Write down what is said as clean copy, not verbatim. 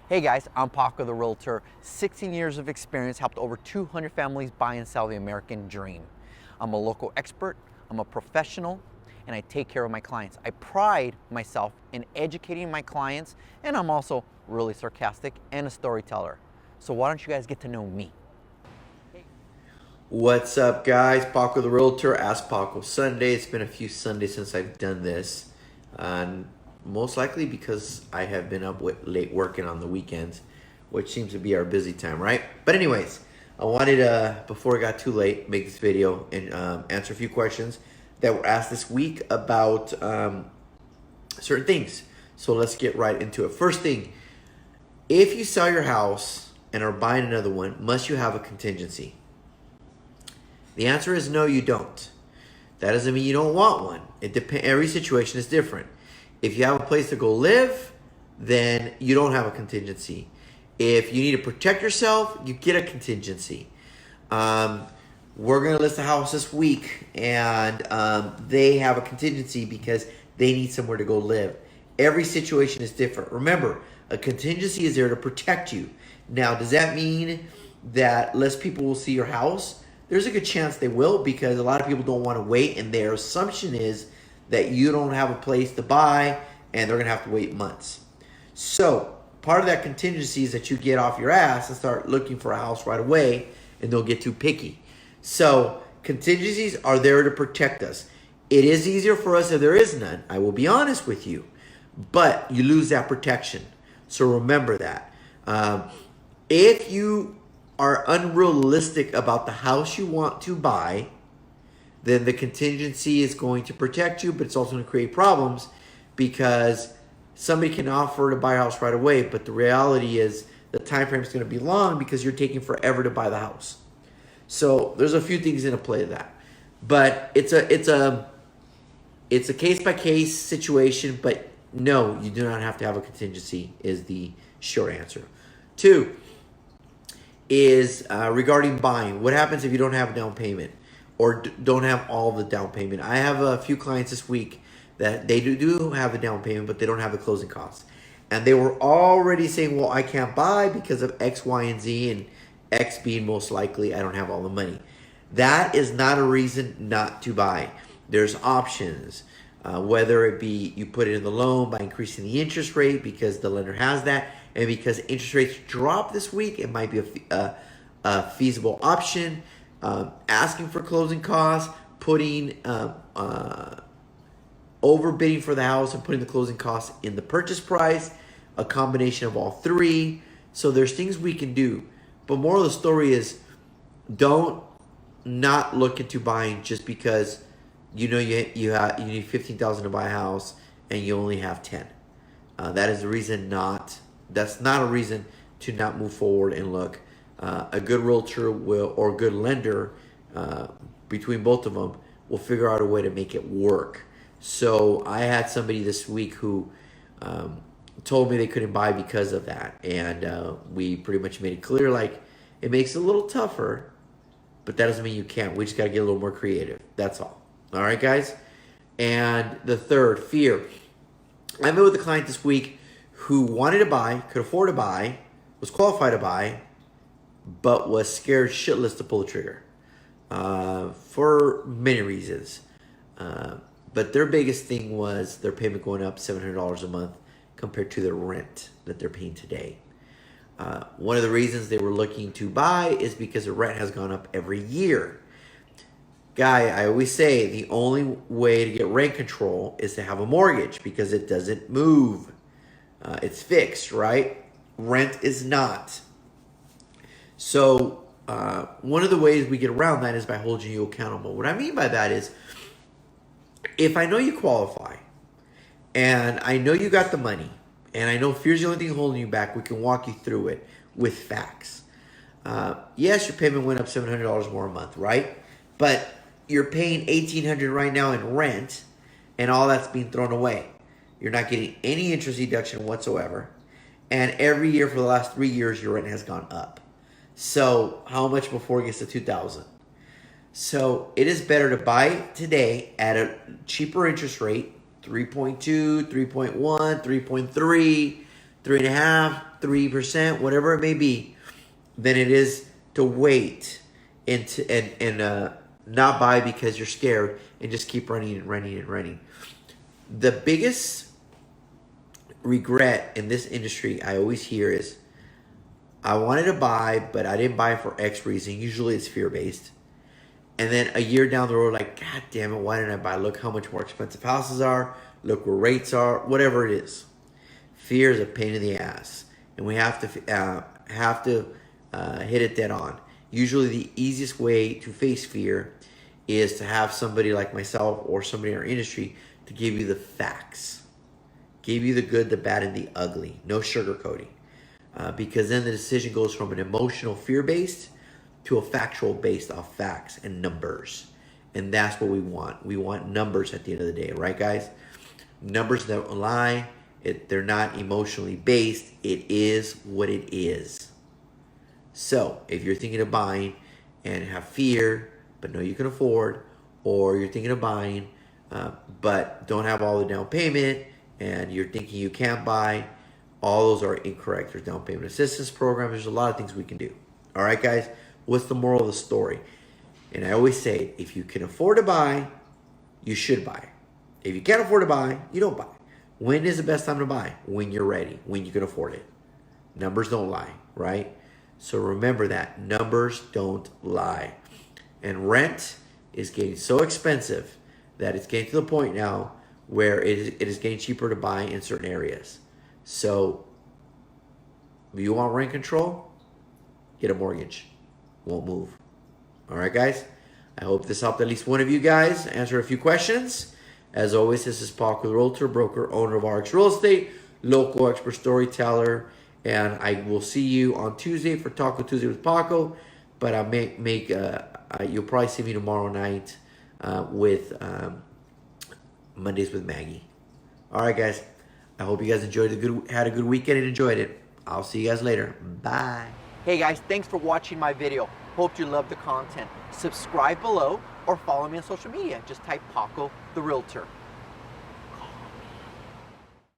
Hey guys, I'm Paco the Realtor. 16 years of experience, helped over 200 families buy and sell the American dream. I'm a local expert, I'm a professional, and I take care of my clients. I pride myself in educating my clients, and I'm also really sarcastic and a storyteller. So why don't you guys get to know me? What's up, guys? Paco the Realtor, Ask Paco Sunday. It's been a few Sundays since I've done this, and most likely because I have been up late working on the weekends, which seems to be our busy time, right? But anyways, I wanted to, before it got too late, make this video and answer a few questions that were asked this week about certain things. So let's get right into it. First thing, if you sell your house and are buying another one, must you have a contingency? The answer is no, you don't. That doesn't mean you don't want one. It depends. Every situation is different. If you have a place to go live, then you don't have a contingency. If you need to protect yourself, you get a contingency. We're going to list a house this week, and they have a contingency because they need somewhere to go live. Every situation is different. Remember, a contingency is there to protect you. Now, does that mean that less people will see your house? There's a good chance they will, because a lot of people don't want to wait, and their assumption is that you don't have a place to buy and they're going to have to wait months. So part of that contingency is that you get off your ass and start looking for a house right away, and they'll get too picky. So contingencies are there to protect us. It is easier for us if there is none, I will be honest with you, but you lose that protection. So remember that. If you are unrealistic about the house you want to buy, then the contingency is going to protect you, but it's also going to create problems, because somebody can offer to buy a house right away, but the reality is the time frame is going to be long because you're taking forever to buy the house. So there's a few things into play to that, but it's a case by case situation. But no, you do not have to have a contingency is the short answer. Two is regarding buying. What happens if you don't have a down payment or don't have all the down payment? I have a few clients this week that they do have a down payment, but they don't have the closing costs. And they were already saying, well, I can't buy because of X, Y, and Z, and X being most likely I don't have all the money. That is not a reason not to buy. There's options. Whether it be you put it in the loan by increasing the interest rate because the lender has that, and because interest rates drop this week, it might be a feasible option. Asking for closing costs, putting overbidding for the house and putting the closing costs in the purchase price, a combination of all three. So there's things we can do. But moral of the story is, don't not look into buying just because you know you need $15,000 to buy a house and you only have 10. That is the reason not. That's not a reason to not move forward and look. A good realtor will, or a good lender, between both of them, will figure out a way to make it work. So I had somebody this week who told me they couldn't buy because of that, and we pretty much made it clear, like, it makes it a little tougher, but that doesn't mean you can't. We just got to get a little more creative. That's all. All right, guys? And the third, fear. I met with a client this week who wanted to buy, could afford to buy, was qualified to buy, but was scared shitless to pull the trigger for many reasons. But their biggest thing was their payment going up $700 a month compared to their rent that they're paying today. One of the reasons they were looking to buy is because the rent has gone up every year. Guy, I always say the only way to get rent control is to have a mortgage, because it doesn't move. It's fixed, right? Rent is not. So one of the ways we get around that is by holding you accountable. What I mean by that is, if I know you qualify, and I know you got the money, and I know fear's the only thing holding you back, we can walk you through it with facts. Yes, your payment went up $700 more a month, right? But you're paying $1,800 right now in rent, and all that's being thrown away. You're not getting any interest deduction whatsoever. And every year for the last 3 years, your rent has gone up. So how much before it gets to $2,000? So it is better to buy today at a cheaper interest rate, 3.2, 3.1, 3.3, 3.5. 3%, whatever it may be, than it is to wait and not buy because you're scared and just keep running and running and running. The biggest regret in this industry I always hear is, I wanted to buy, but I didn't buy for X reason. Usually it's fear-based. And then a year down the road, like, God damn it, why didn't I buy? Look how much more expensive houses are. Look where rates are. Whatever it is. Fear is a pain in the ass. And we have to hit it dead on. Usually the easiest way to face fear is to have somebody like myself or somebody in our industry to give you the facts. Give you the good, the bad, and the ugly. No sugarcoating. Because then the decision goes from an emotional fear-based to a factual based off facts and numbers. And that's what we want. We want numbers at the end of the day, right, guys? Numbers don't lie. They're not emotionally based. It is what it is. So if you're thinking of buying and have fear, but know you can afford, or you're thinking of buying, but don't have all the down payment, and you're thinking you can't buy, all those are incorrect. There's down payment assistance program. There's a lot of things we can do. All right, guys? What's the moral of the story? And I always say, if you can afford to buy, you should buy. If you can't afford to buy, you don't buy. When is the best time to buy? When you're ready, when you can afford it. Numbers don't lie, right? So remember that. Numbers don't lie. And rent is getting so expensive that it's getting to the point now where it is getting cheaper to buy in certain areas. So if you want rent control, get a mortgage. Won't move. All right, guys? I hope this helped at least one of you guys answer a few questions. As always, this is Paco the Realtor, broker, owner of RX Real Estate, local expert storyteller, and I will see you on Tuesday for Taco Tuesday with Paco. But you'll probably see me tomorrow night with Mondays with Maggie. All right, guys. I hope you guys had a good weekend and enjoyed it. I'll see you guys later. Bye. Hey guys, thanks for watching my video. Hope you loved the content. Subscribe below or follow me on social media. Just type Paco the Realtor.